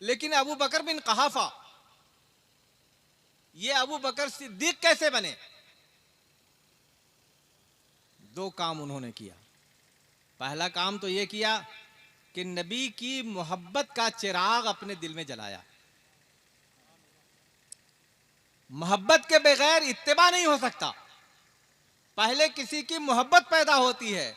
लेकिन अबू बकर बिन कहाफा, ये अबू बकर सिद्दीक कैसे बने? दो काम उन्होंने किया। पहला काम तो ये किया कि नबी की मोहब्बत का चिराग अपने दिल में जलाया। मोहब्बत के बगैर इत्तिबा नहीं हो सकता। पहले किसी की मोहब्बत पैदा होती है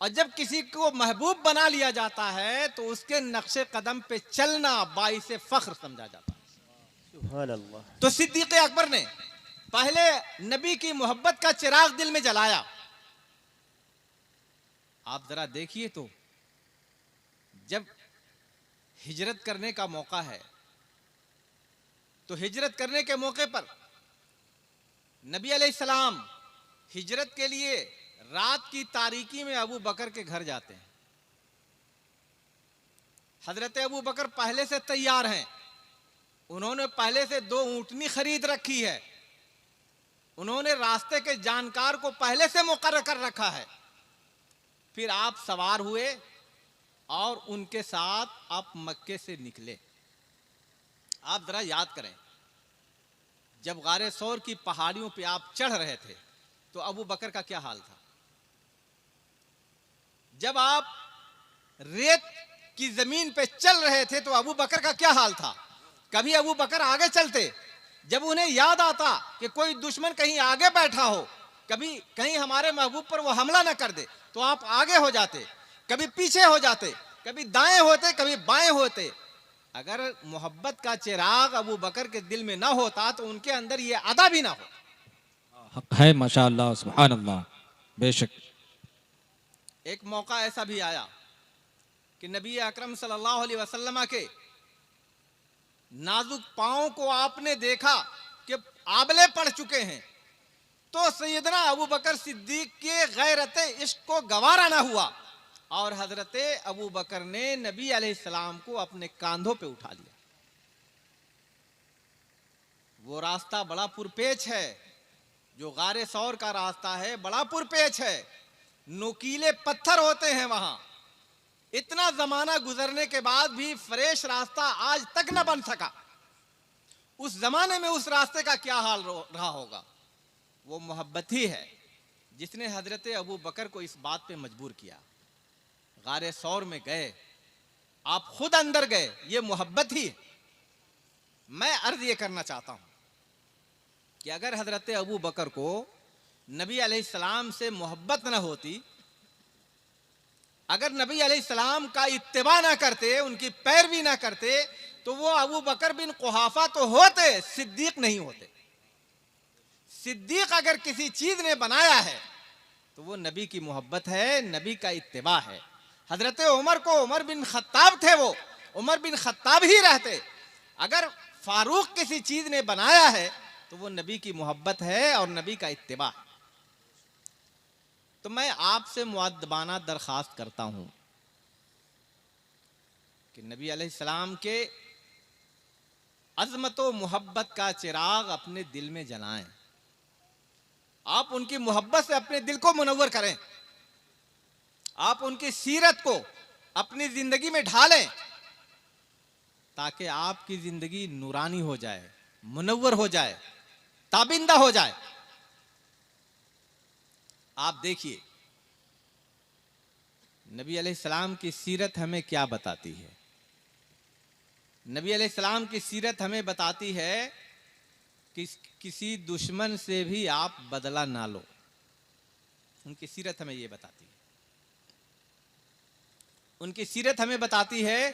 और जब किसी को महबूब बना लिया जाता है तो उसके नक्शे कदम पे चलना बाइसे फख्र समझा जाता है। सुभान अल्लाह। तो सिद्दीक अकबर ने पहले नबी की मोहब्बत का चिराग दिल में जलाया। आप जरा देखिए तो जब हिजरत करने का मौका है तो हिजरत करने के मौके पर नबी अलैहिस्सलाम हिजरत के लिए रात की तारीकी में अबू बकर के घर जाते हैं। हजरत अबू बकर पहले से तैयार हैं। उन्होंने पहले से 2 ऊंटनी खरीद रखी है। उन्होंने रास्ते के जानकार को पहले से मुकर्रर कर रखा है। फिर आप सवार हुए और उनके साथ आप मक्के से निकले। आप जरा याद करें, जब गारे सौर की पहाड़ियों पे आप चढ़ रहे थे तो अबू बकर का क्या हाल था? जब आप रेत की जमीन पे चल रहे थे तो अबू बकर का क्या हाल था? कभी अबू बकर आगे चलते, जब उन्हें याद आता कि कोई दुश्मन कहीं आगे बैठा हो, कभी कहीं हमारे महबूब पर वो हमला न कर दे, तो आप आगे हो जाते, कभी पीछे हो जाते, कभी दाएं होते, कभी बाएं होते। अगर मोहब्बत का चिराग अबू बकर के दिल में ना होता तो उनके अंदर ये अदा भी ना हो। हक है माशाअल्लाह, सुभान अल्लाह। बेशक एक मौका ऐसा भी आया कि नबी अकरम सल्लल्लाहु अलैहि वसल्लम के नाजुक पांव को आपने देखा कि आबले पड़ चुके हैं, तो सैयदना अबू बकर सिद्दीक के गैरत इश्क को गवारा ना हुआ और हजरत अबू बकर ने नबी अलैहिस्सलाम को अपने कांधों पे उठा लिया। वो रास्ता बड़ा पुरपेच है, जो गारे सौर का रास्ता है बड़ा पुरपेच है, नुकीले पत्थर होते हैं वहां। इतना जमाना गुजरने के बाद भी फ्रेश रास्ता आज तक न बन सका। उस जमाने में उस रास्ते का क्या हाल रहा होगा? वो मोहब्बत ही है जिसने हजरत अबू बकर को इस बात पे मजबूर किया। गारे सौर में गए, आप खुद अंदर गए, ये मोहब्बत ही है। मैं अर्ज ये करना चाहता हूं कि अगर हजरत अबू बकर को नबी अलैहिस्सलाम से मोहब्बत न होती, अगर नबी अलैहिस्सलाम का इत्तिबा ना करते, उनकी पैरवी ना करते, तो वो अबू बकर बिन कुहाफा तो होते, सिद्दीक नहीं होते। सिद्दीक अगर किसी चीज ने बनाया है तो वो नबी की मोहब्बत है, नबी का इत्तिबा है। हजरत उमर को उमर बिन खत्ताब थे, वो उमर बिन खत्ताब ही रहते। अगर फारूक किसी चीज ने बनाया है तो वो नबी की मोहब्बत है और नबी का इत्तिबा है। तो मैं आपसे मुअद्दबाना दरखास्त करता हूं कि नबी अलैहिस्सलाम के अज़मत व मोहब्बत का चिराग अपने दिल में जलाएं। आप उनकी मोहब्बत से अपने दिल को मुनव्वर करें। आप उनकी सीरत को अपनी जिंदगी में ढालें ताकि आपकी जिंदगी नूरानी हो जाए, मुनव्वर हो जाए, ताबिंदा हो जाए। आप देखिए नबी अलैहिस्सलाम की सीरत हमें क्या बताती है। नबी अलैहिस्सलाम की सीरत हमें बताती है कि किसी दुश्मन से भी आप बदला ना लो। उनकी सीरत हमें यह बताती है। उनकी सीरत हमें बताती है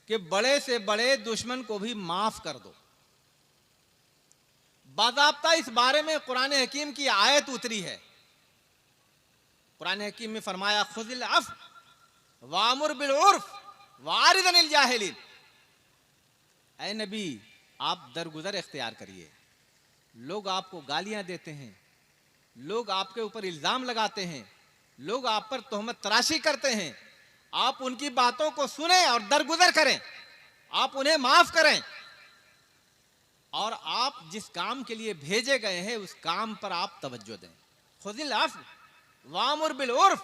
कि बड़े से बड़े दुश्मन को भी माफ कर दो। बाज़ाब्ता इस बारे में कुरान हकीम की आयत उतरी है। कुरान हकीम में फरमाया, खुज़िल अफ़्व वामुर बिल उर्फ़ वारिद अनिल जाहिलीन। ऐ नबी, आप दरगुजर इख्तियार करिए। लोग आपको गालियां देते हैं, लोग आपके ऊपर इल्जाम लगाते हैं, लोग आप पर तोहमत तराशी करते हैं। आप उनकी बातों को सुने और दरगुजर करें। आप उन्हें माफ करें और आप जिस काम के लिए भेजे गए हैं उस काम पर आप तवज्जो दें। खुज़िल अफ़्व वामुर बिल उर्फ़,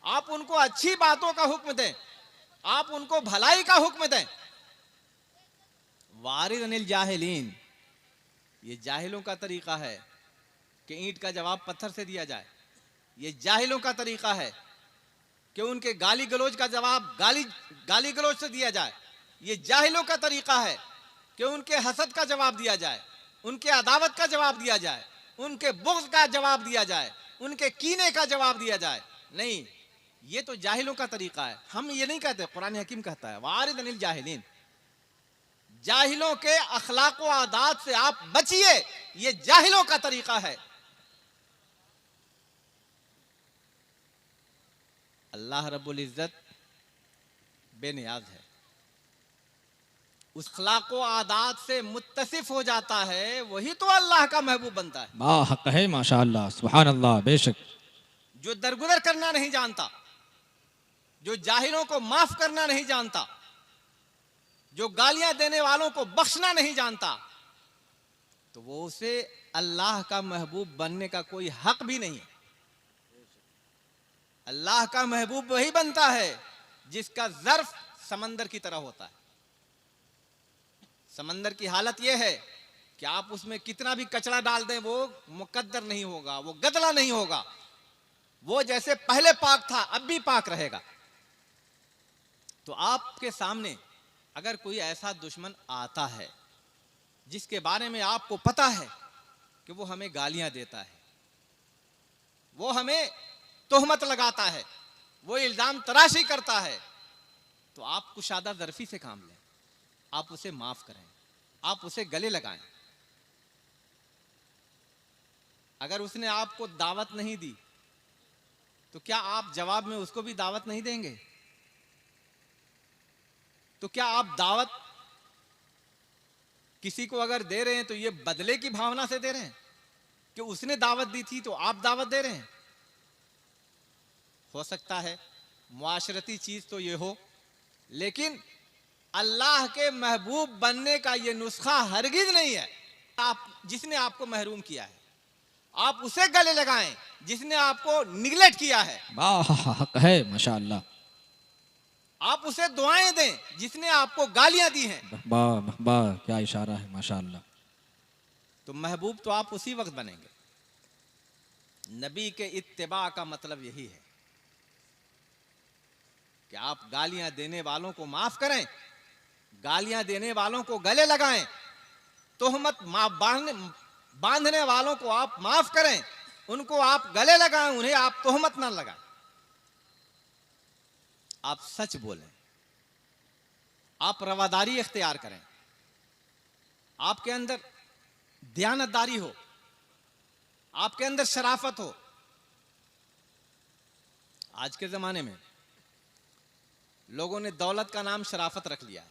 आप उनको अच्छी बातों का हुक्म दें, आप उनको भलाई का हुक्म दें। वारिद अनिल जाहिलीन, ये जाहिलों का तरीका है कि ईंट का जवाब पत्थर से दिया जाए। ये जाहिलों का तरीका है कि उनके गाली गलौज का जवाब गाली गलौज से दिया जाए। ये जाहिलों का तरीका है कि उनके हसद का जवाब दिया जाए, उनके अदावत का जवाब दिया जाए, उनके बुग़्ज़ का जवाब दिया जाए, उनके कीने का जवाब दिया जाए। नहीं, ये तो जाहिलों का तरीका है। हम ये नहीं कहते, कुरान हकीम कहता है वारिद अनिल जाहिलीन, जाहिलों के अखलाक व आदात से आप बचिए, ये जाहिलों का तरीका है। अल्लाह रब्बुल इज्जत बेनियाज है, उस अखलाक व आदात से मुत्तसिफ हो जाता है, वही तो अल्लाह का महबूब बनता है। बाहक है माशाअल्लाह, सुभान अल्लाह, बेशक। जो दरगुजर करना नहीं जानता, जो जाहिलों को माफ करना नहीं जानता, जो गालियां देने वालों को बख्शना नहीं जानता, तो वो उसे अल्लाह का महबूब बनने का कोई हक भी नहीं है। अल्लाह का महबूब वही बनता है जिसका ज़र्फ समंदर की तरह होता है। समंदर की हालत यह है कि आप उसमें कितना भी कचरा डाल दें, वो मुकद्दर नहीं होगा, वो गदला नहीं होगा, वो जैसे पहले पाक था अब भी पाक रहेगा। तो आपके सामने अगर कोई ऐसा दुश्मन आता है जिसके बारे में आपको पता है कि वो हमें गालियां देता है, वो हमें तोहमत लगाता है, वो इल्जाम तराशी करता है, तो आप कुशादा ज़र्फी से काम लें, आप उसे माफ करें, आप उसे गले लगाएं। अगर उसने आपको दावत नहीं दी तो क्या आप जवाब में उसको भी दावत नहीं देंगे? तो क्या आप दावत किसी को अगर दे रहे हैं तो ये बदले की भावना से दे रहे हैं कि उसने दावत दी थी तो आप दावत दे रहे हैं? हो सकता है मुआशरती चीज तो ये हो, लेकिन अल्लाह के महबूब बनने का ये नुस्खा हरगिज नहीं है। आप जिसने आपको महरूम किया है, आप उसे गले लगाएं जिसने आपको निगलेक्ट किया है। बाहक है माशाअल्लाह। आप उसे दुआएं दें जिसने आपको गालियां दी हैं। वाह वाह, क्या इशारा है माशाअल्लाह। तो महबूब तो आप उसी वक्त बनेंगे। नबी के इत्तिबा का मतलब यही है कि आप गालियां देने वालों को माफ करें, गालियां देने वालों को गले लगाएं, तोहमत बांधने वालों को आप माफ करें, उनको आप गले लगाएं, उन्हें आप तोहमत ना लगाएं। आप सच बोलें, आप रवादारी इख्तियार करें, आपके अंदर दयानतदारी हो, आपके अंदर शराफत हो। आज के जमाने में लोगों ने दौलत का नाम शराफत रख लिया है।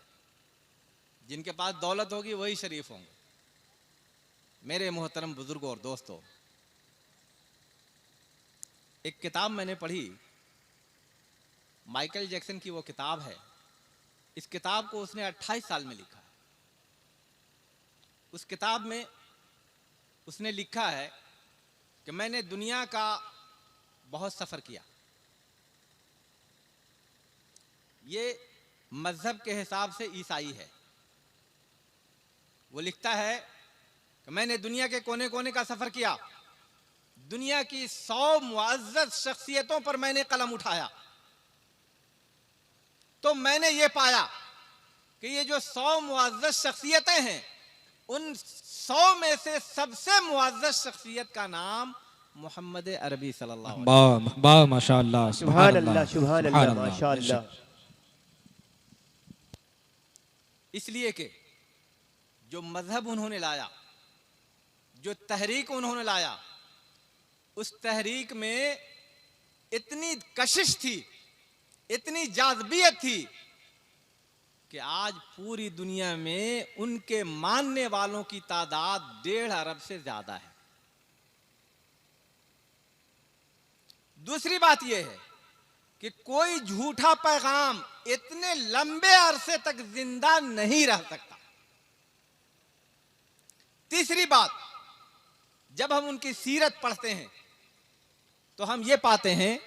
जिनके पास दौलत होगी वही शरीफ होंगे। मेरे मोहतरम बुजुर्गों और दोस्तों, एक किताब मैंने पढ़ी, माइकल जैक्सन की वो किताब है। इस किताब को उसने 28 साल में लिखा है। उस किताब में उसने लिखा है कि मैंने दुनिया का बहुत सफ़र किया। ये मजहब के हिसाब से ईसाई है। वो लिखता है कि मैंने दुनिया के कोने कोने का सफ़र किया, दुनिया की 100 मुअज़्ज़ज़ शख्सियतों पर मैंने कलम उठाया, तो मैंने ये पाया कि ये जो 100 मुअज़्ज़ज़ शख्सियतें हैं, उन 100 में से सबसे मुअज़्ज़ज़ शख्सियत का नाम मोहम्मद अरबी सल्लल्लाहु अलैहि वसल्लम। वाह माशाअल्लाह, सुभान अल्लाह, सुभान अल्लाह, माशाअल्लाह। इसलिए कि जो मजहब उन्होंने लाया, जो तहरीक उन्होंने लाया, उस तहरीक में इतनी कशिश थी, इतनी जाज़बियत थी कि आज पूरी दुनिया में उनके मानने वालों की तादाद 1.5 अरब से ज्यादा है। दूसरी बात यह है कि कोई झूठा पैगाम इतने लंबे अरसे तक जिंदा नहीं रह सकता। तीसरी बात, जब हम उनकी सीरत पढ़ते हैं तो हम ये पाते हैं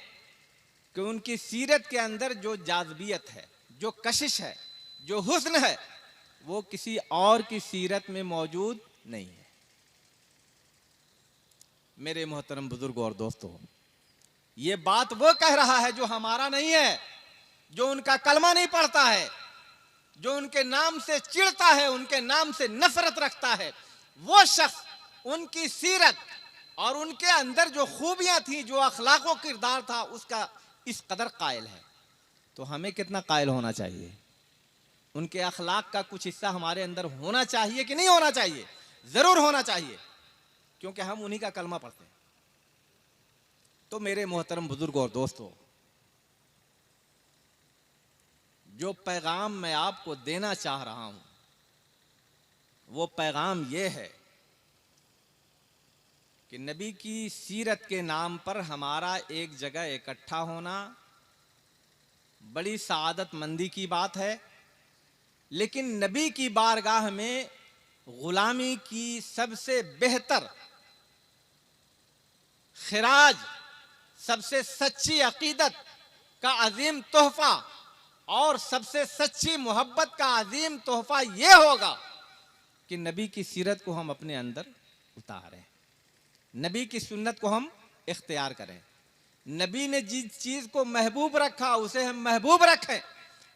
कि उनकी सीरत के अंदर जो जाज़बियत है, जो कशिश है, जो हुस्न है, वो किसी और की सीरत में मौजूद नहीं है। मेरे मोहतरम बुजुर्गों और दोस्तों, ये बात वो कह रहा है जो हमारा नहीं है, जो उनका कलमा नहीं पढ़ता है, जो उनके नाम से चिढ़ता है, उनके नाम से नफरत रखता है। वो शख्स उनकी सीरत और उनके अंदर जो खूबियां थी, जो अखलाक व किरदार था, उसका इस कदर कायल है। तो हमें कितना कायल होना चाहिए? उनके अखलाक का कुछ हिस्सा हमारे अंदर होना चाहिए कि नहीं होना चाहिए? जरूर होना चाहिए, क्योंकि हम उन्हीं का कलमा पढ़ते हैं। तो मेरे मोहतरम बुजुर्गों और दोस्तों, जो पैगाम मैं आपको देना चाह रहा हूं, वो पैगाम ये है कि नबी की सीरत के नाम पर हमारा एक जगह इकट्ठा होना बड़ी सआदतमंदी की बात है। लेकिन नबी की बारगाह में गुलामी की सबसे बेहतर खिराज, सबसे सच्ची अकीदत का अजीम तोहफा और सबसे सच्ची मोहब्बत का अजीम तोहफा यह होगा कि नबी की सीरत को हम अपने अंदर उतारें, नबी की सुन्नत को हम इख्तियार करें। नबी ने जिस चीज को महबूब रखा उसे हम महबूब रखें,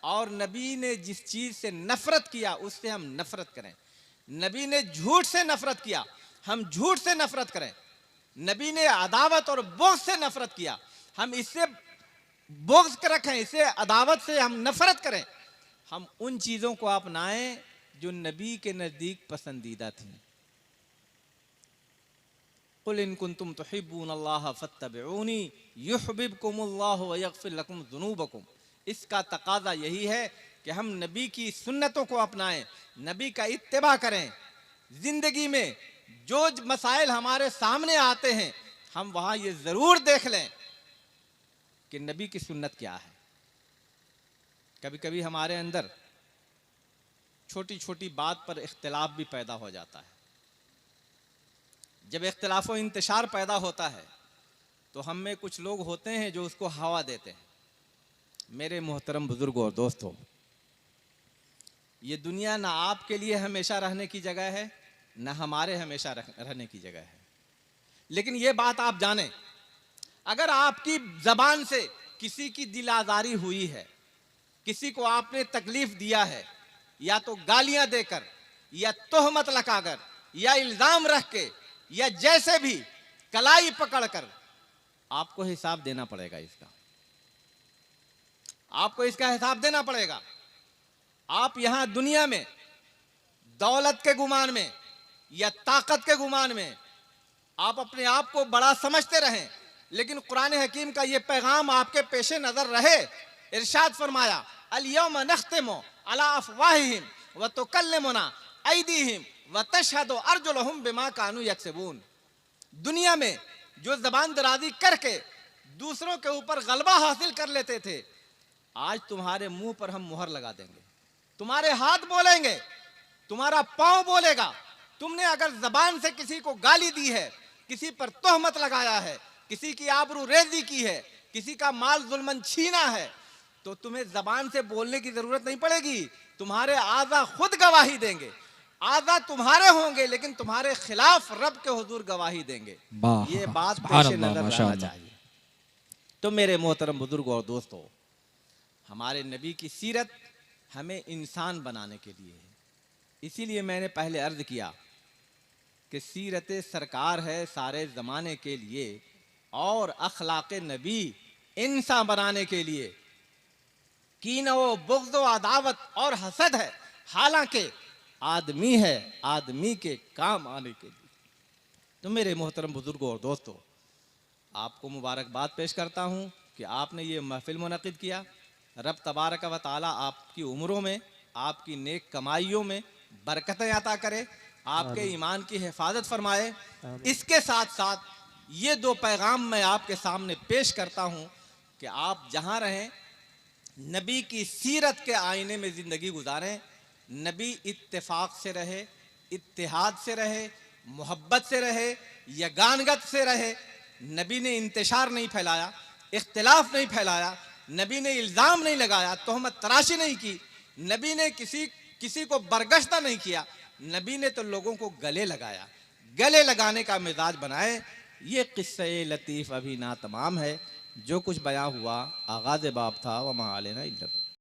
और नबी ने जिस चीज से नफरत किया उससे हम नफरत करें। नबी ने झूठ से नफरत किया, हम झूठ से नफरत करें। नबी ने अदावत और बोझ से नफरत किया, हम इससे बोझ रखें, इससे अदावत से हम नफरत करें। हम उन चीजों को अपनाएं जो नबी के नजदीक पसंदीदा थी। कुल इन कुंतुम तुहिब्बूनल्लाह फत्तबिऊनी युहब्बिबकुमुल्लाहु व यगफिर लकुम ज़ुनूबकुम। इसका तकाजा यही है कि हम नबी की सुन्नतों को अपनाएं, नबी का इत्तिबा करें। जिंदगी में जो मसाइल हमारे सामने आते हैं, हम वहां ये जरूर देख लें कि नबी की सुन्नत क्या है। कभी कभी हमारे अंदर छोटी छोटी बात पर इख्तिलाफ भी पैदा हो जाता है। जब इख्तिलाफ व इंतशार पैदा होता है तो हम में कुछ लोग होते हैं जो उसको हवा देते हैं। मेरे मोहतरम बुजुर्गों और दोस्तों, ये दुनिया ना आपके लिए हमेशा रहने की जगह है, ना हमारे हमेशा रहने की जगह है। लेकिन ये बात आप जानें, अगर आपकी जबान से किसी की दिल आजारी हुई है, किसी को आपने तकलीफ दिया है, या तो गालियां देकर, या तोहमत लगाकर, या इल्जाम रख के, या जैसे भी कलाई पकड़कर, आपको हिसाब देना पड़ेगा। इसका आपको इसका हिसाब देना पड़ेगा। आप यहां दुनिया में दौलत के गुमान में या ताकत के गुमान में आप अपने आप को बड़ा समझते रहें, लेकिन कुरान हकीम का यह पैगाम आपके पेशे नजर रहे। इरशाद फरमाया, अल यौम नख्तिमु अला अफवाहिहिम व तुकल्लिमुना ऐदीहिम व तशहदु अर्जुलुहुम बिमा कानू यक्सिबून। दुनिया में जो जबान दराजी करके दूसरों के ऊपर गलबा हासिल कर लेते थे, आज तुम्हारे मुंह पर हम मुहर लगा देंगे। तुम्हारे हाथ बोलेंगे, तुम्हारा पांव बोलेगा। तुमने अगर जबान से किसी को गाली दी है, किसी पर तोहमत लगाया है, किसी की आबरू रेजी की है, किसी का माल जुल्मन छीना है, तो तुम्हें जबान से बोलने की जरूरत नहीं पड़ेगी। तुम्हारे आज़ा खुद गवाही देंगे। आज़ा तुम्हारे होंगे, लेकिन तुम्हारे खिलाफ रब के हुजूर गवाही देंगे। ये बात पेश नजर रहना चाहिए। तो मेरे मोहतरम बुजुर्गों और दोस्तों, हमारे नबी की सीरत हमें इंसान बनाने के लिए है। इसीलिए मैंने पहले अर्ज किया कि सीरत सरकार है सारे ज़माने के लिए, और अखलाक नबी इंसान बनाने के लिए। कीना व बुग़्ज़ व अदावत और हसद है, हालांकि आदमी है, आदमी के काम आने के लिए। तो मेरे मोहतरम बुजुर्गों और दोस्तों, आपको मुबारकबाद पेश करता हूँ कि आपने ये महफिल मुनक़िद किया। रब तबारक व तआला आपकी उम्रों में, आपकी नेक कमाइयों में बरकतें अता करे, आपके ईमान की हिफाजत फरमाए। इसके साथ साथ ये दो पैगाम मैं आपके सामने पेश करता हूँ कि आप जहाँ रहें नबी की सीरत के आईने में ज़िंदगी गुजारें। नबी इत्तेफाक से रहे, इत्तिहाद से रहे, मोहब्बत से रहे, यगानगत से रहे। नबी ने इंतशार नहीं फैलाया, इख्तिलाफ नहीं फैलाया, नबी ने इल्ज़ाम नहीं लगाया, तोहमत तराशी नहीं की। नबी ने किसी किसी को बरगश्ता नहीं किया, नबी ने तो लोगों को गले लगाया, गले लगाने का मिजाज बनाए। ये किस्से लतीफ़ अभी ना तमाम है, जो कुछ बयां हुआ आगाज़ बाब था। वमा अलैना इल्ला